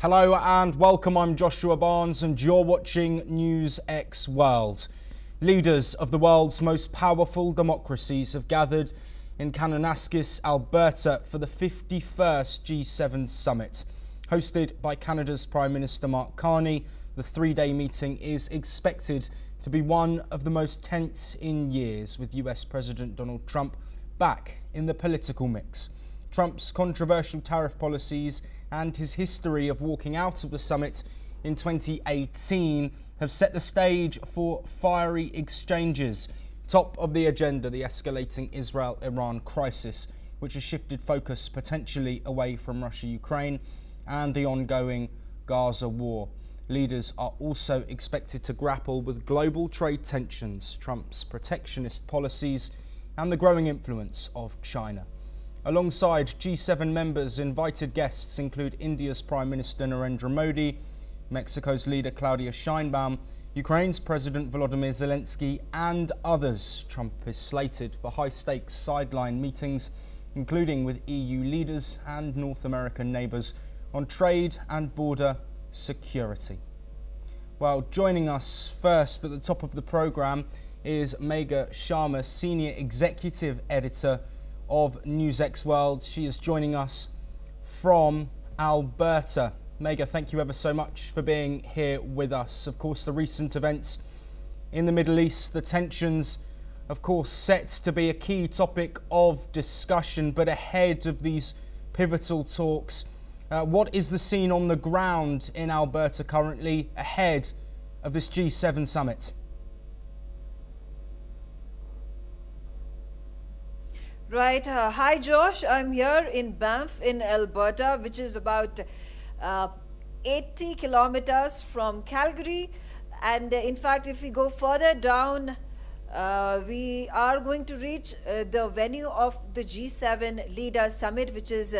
Hello and welcome, I'm Joshua Barnes and you're watching NewsX World. Leaders of the world's most powerful democracies have gathered in Kananaskis, Alberta for the 51st G7 summit. Hosted by Canada's Prime Minister Mark Carney, the three-day meeting is expected to be one of the most tense in years, with US President Donald Trump back in the political mix. Trump's controversial tariff policies and his history of walking out of the summit in 2018 have set the stage for fiery exchanges. Top of the agenda, the escalating Israel-Iran crisis, which has shifted focus potentially away from Russia-Ukraine and the ongoing Gaza war. Leaders are also expected to grapple with global trade tensions, Trump's protectionist policies, and the growing influence of China. Alongside G7 members, invited guests include India's Prime Minister Narendra Modi, Mexico's leader Claudia Sheinbaum, Ukraine's President Volodymyr Zelensky, and others. Trump is slated for high-stakes sideline meetings, including with EU leaders and North American neighbours, on trade and border security. Well, joining us first at the top of the programme is Megha Sharma, Senior Executive Editor of NewsX World. She is joining us from Alberta. Megha, thank you ever so much for being here with us. Of course, the recent events in the Middle East, the tensions, of course, set to be a key topic of discussion. But ahead of these pivotal talks, what is the scene on the ground in Alberta currently ahead of this G7 summit? Right. Hi, Josh. I'm here in Banff in Alberta, which is about 80 kilometers from Calgary. And in fact, if we go further down, we are going to reach the venue of the G7 Leaders Summit, which is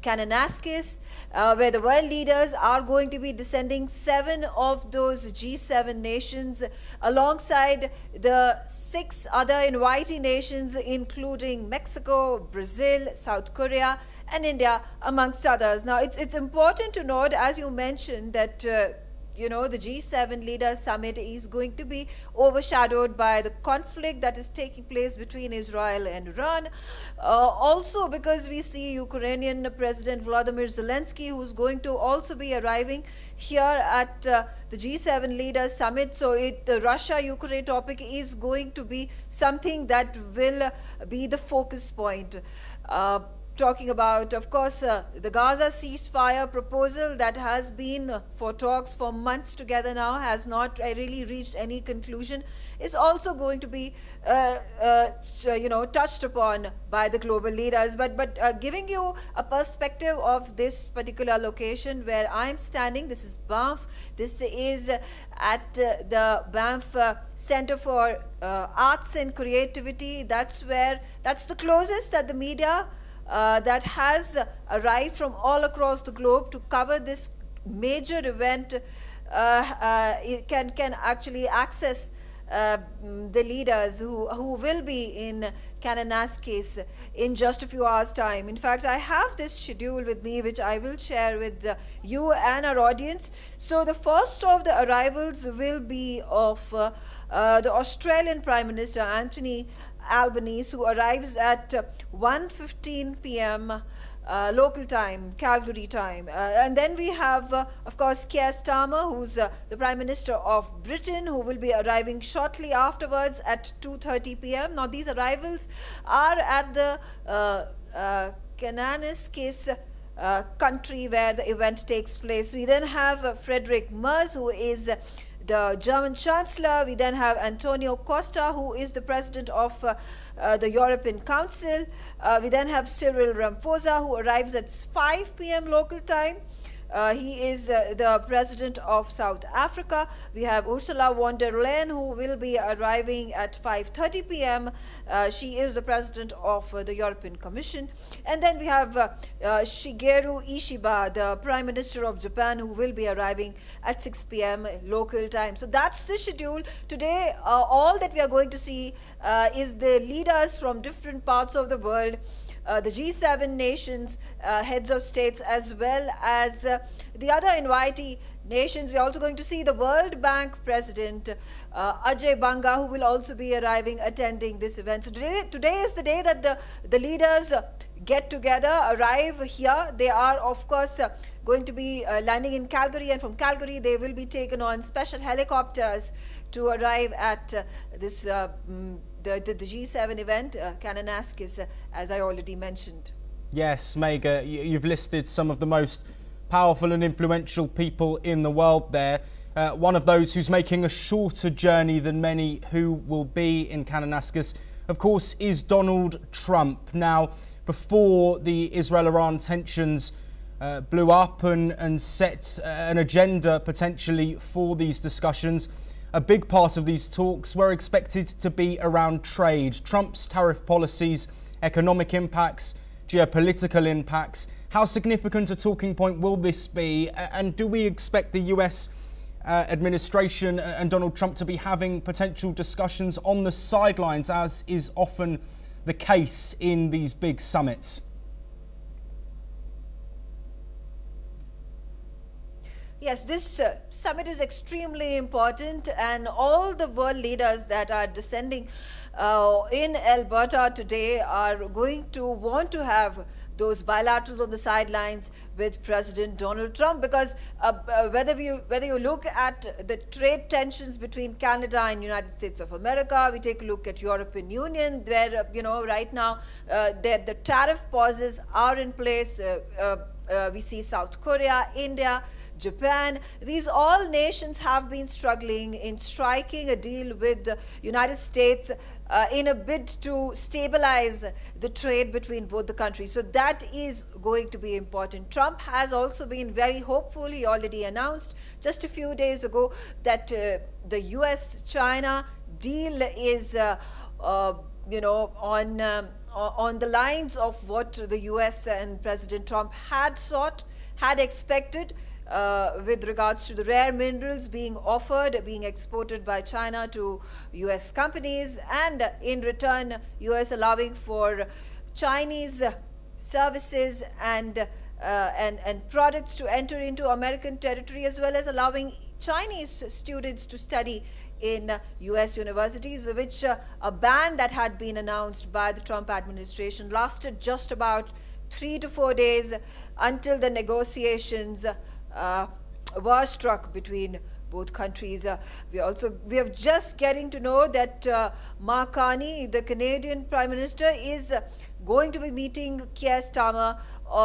Kananaskis, where the world leaders are going to be descending 7 of those G7 nations alongside the 6 other invitee nations, including Mexico, Brazil, South Korea, and India, amongst others. Now, it's important to note, as you mentioned, that the G7 Leaders Summit is going to be overshadowed by the conflict that is taking place between Israel and Iran. Also because we see Ukrainian President Volodymyr Zelensky, who's going to also be arriving here at the G7 Leaders Summit. So the Russia-Ukraine topic is going to be something that will be the focus point. Talking about, of course, the Gaza ceasefire proposal that has been for talks for months together now, has not really reached any conclusion, is also going to be, touched upon by the global leaders. But giving you a perspective of this particular location where I'm standing, this is Banff. This is at the Banff Center for Arts and Creativity. That's the closest that the media that has arrived from all across the globe to cover this major event can actually access the leaders who will be in Kananaskis in just a few hours' time. In fact, I have this schedule with me, which I will share with you and our audience. So the first of the arrivals will be of the Australian Prime Minister Anthony Albanese, who arrives at 1:15 p.m. Local time, Calgary time. And then we have, of course, Keir Starmer, who's the Prime Minister of Britain, who will be arriving shortly afterwards at 2:30 p.m. Now, these arrivals are at the Kananaskis country where the event takes place. We then have Frederick Merz, who is the German Chancellor. We then have Antonio Costa, who is the President of the European Council. We then have Cyril Ramaphosa, who arrives at 5 p.m. local time. He is the President of South Africa. We have Ursula von der Leyen, who will be arriving at 5:30 p.m. She is the President of the European Commission. And then we have Shigeru Ishiba, the Prime Minister of Japan, who will be arriving at 6 p.m. local time. So that's the schedule. Today, all that we are going to see is the leaders from different parts of the world the G7 nations, heads of states, as well as the other invitee nations. We're also going to see the World Bank President Ajay Banga, who will also be arriving, attending this event. So today is the day that the leaders get together, arrive here. They are, of course, going to be landing in Calgary, and from Calgary they will be taken on special helicopters to arrive at this the G7 event, Kananaskis, as I already mentioned. Yes, Megha, you've listed some of the most powerful and influential people in the world there. One of those who's making a shorter journey than many who will be in Kananaskis, of course, is Donald Trump. Now, before the Israel-Iran tensions blew up and set an agenda potentially for these discussions, a big part of these talks were expected to be around trade. Trump's tariff policies, economic impacts, geopolitical impacts. How significant a talking point will this be? And do we expect the US administration and Donald Trump to be having potential discussions on the sidelines, as is often the case in these big summits? Yes, this summit is extremely important, and all the world leaders that are descending in Alberta today are going to want to have those bilaterals on the sidelines with President Donald Trump, because whether you look at the trade tensions between Canada and United States of America, we take a look at European Union, where right now the tariff pauses are in place. We see South Korea, India, Japan. These all nations have been struggling in striking a deal with the United States in a bid to stabilize the trade between both the countries. So that is going to be important. Trump has also been very hopeful. He already announced just a few days ago that the US-China deal is on the lines of what the US and President Trump had expected, with regards to the rare minerals being exported by China to US companies, and in return US allowing for Chinese services and products to enter into American territory, as well as allowing Chinese students to study in US universities, which a ban that had been announced by the Trump administration lasted just about 3 to 4 days until the negotiations were struck between both countries. We are just getting to know that Mark Carney, the Canadian Prime Minister, is going to be meeting Keir Starmer,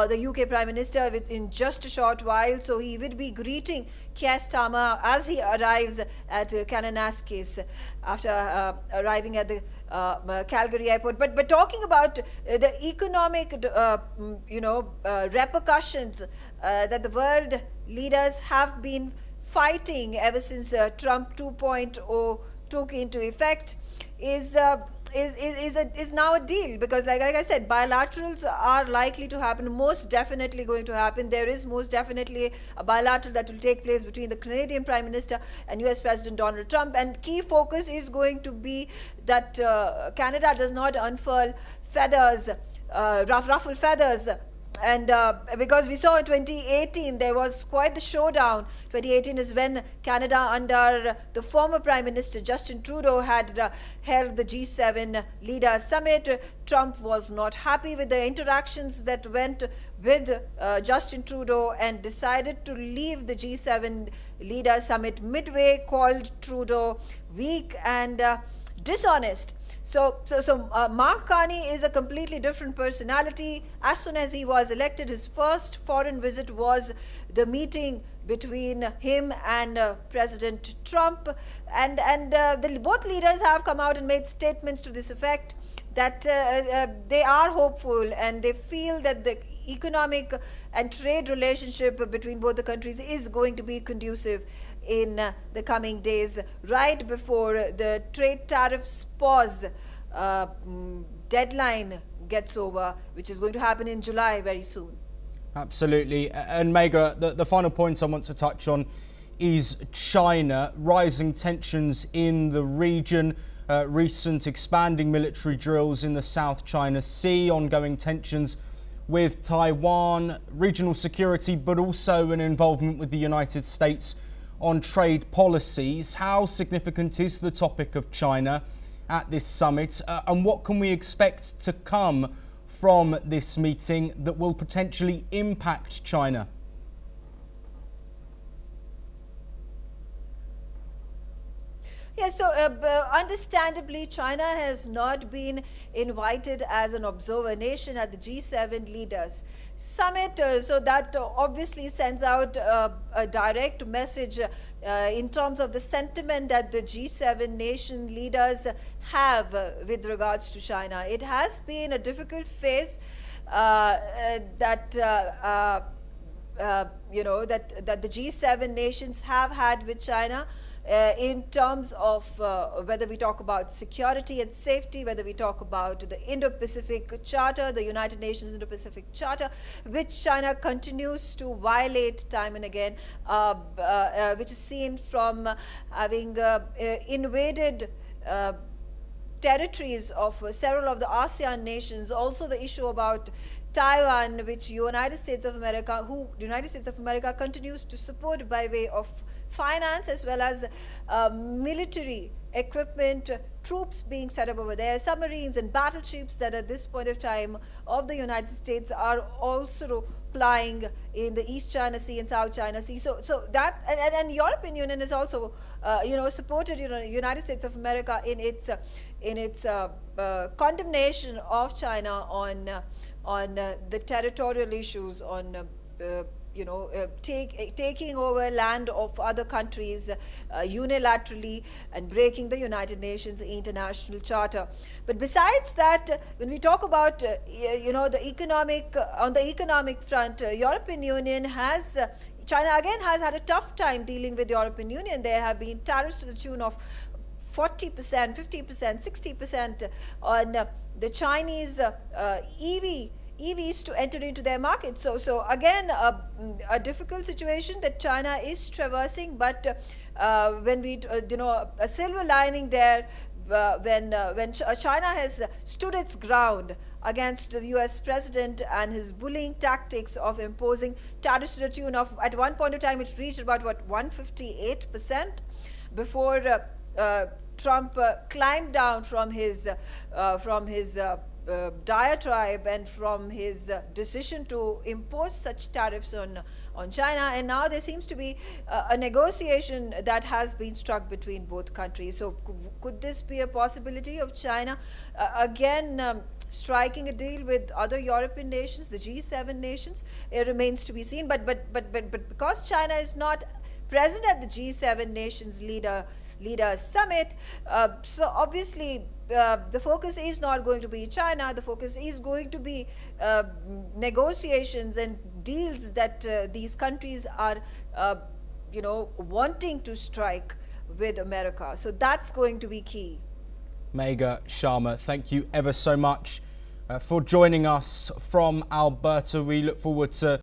the UK Prime Minister, in just a short while. So he will be greeting Keir Starmer as he arrives at Kananaskis after arriving at the Calgary airport. But talking about the economic repercussions that the world leaders have been fighting ever since Trump 2.0 took into effect is now a deal, because like I said, bilaterals are likely to happen, most definitely going to happen. There is most definitely a bilateral that will take place between the Canadian Prime Minister and US President Donald Trump, and key focus is going to be that Canada does not unfurl feathers, ruffle feathers. And because we saw in 2018 there was quite the showdown. 2018 is when Canada, under the former Prime Minister Justin Trudeau, had held the G7 Leaders Summit. Trump was not happy with the interactions that went with Justin Trudeau and decided to leave the G7 Leaders Summit midway, called Trudeau weak and dishonest. So Mark Carney is a completely different personality. As soon as he was elected, his first foreign visit was the meeting between him and President Trump, and both leaders have come out and made statements to this effect, that they are hopeful and they feel that the economic and trade relationship between both the countries is going to be conducive in the coming days, right before the trade tariffs pause deadline gets over, which is going to happen in July very soon. Absolutely. And Megha, the final point I want to touch on is China. Rising tensions in the region, recent expanding military drills in the South China Sea, ongoing tensions with Taiwan, regional security, but also an involvement with the United States on trade policies. How significant is the topic of China at this summit, and what can we expect to come from this meeting that will potentially impact China? Yeah, so understandably, China has not been invited as an observer nation at the G7 leaders summit. So that obviously sends out a direct message in terms of the sentiment that the G7 nation leaders have with regards to China. It has been a difficult phase that the G7 nations have had with China. In terms of whether we talk about security and safety, whether we talk about the Indo-Pacific Charter, the United Nations Indo-Pacific Charter, which China continues to violate time and again, which is seen from having invaded territories of several of the ASEAN nations. Also the issue about Taiwan, which the United States of America continues to support by way of finance as well as military equipment, troops being set up over there, submarines and battleships that at this point of time of the United States are also plying in the East China Sea and South China Sea. So that and European Union is also supported United States of America in its condemnation of China on the territorial issues, on taking over land of other countries unilaterally and breaking the United Nations International Charter. But besides that, when we talk about the economic front, European Union has China again has had a tough time dealing with European Union. There have been tariffs to the tune of 40%, 50%, 60% on the Chinese EVs to enter into their market. So again, a difficult situation that China is traversing. But when we, a silver lining there, when China has stood its ground against the US president and his bullying tactics of imposing tariffs to the tune of, at one point of time, it reached about 158% before Trump climbed down from his diatribe and from his decision to impose such tariffs on China. And now there seems to be a negotiation that has been struck between both countries. So could this be a possibility of China again striking a deal with other European nations, the G7 nations? It remains to be seen. But because China is not present at the G7 nations leaders summit, so obviously the focus is not going to be China. The focus is going to be negotiations and deals that these countries are wanting to strike with America. So that's going to be key. Megha Sharma, thank you ever so much for joining us from Alberta. We look forward to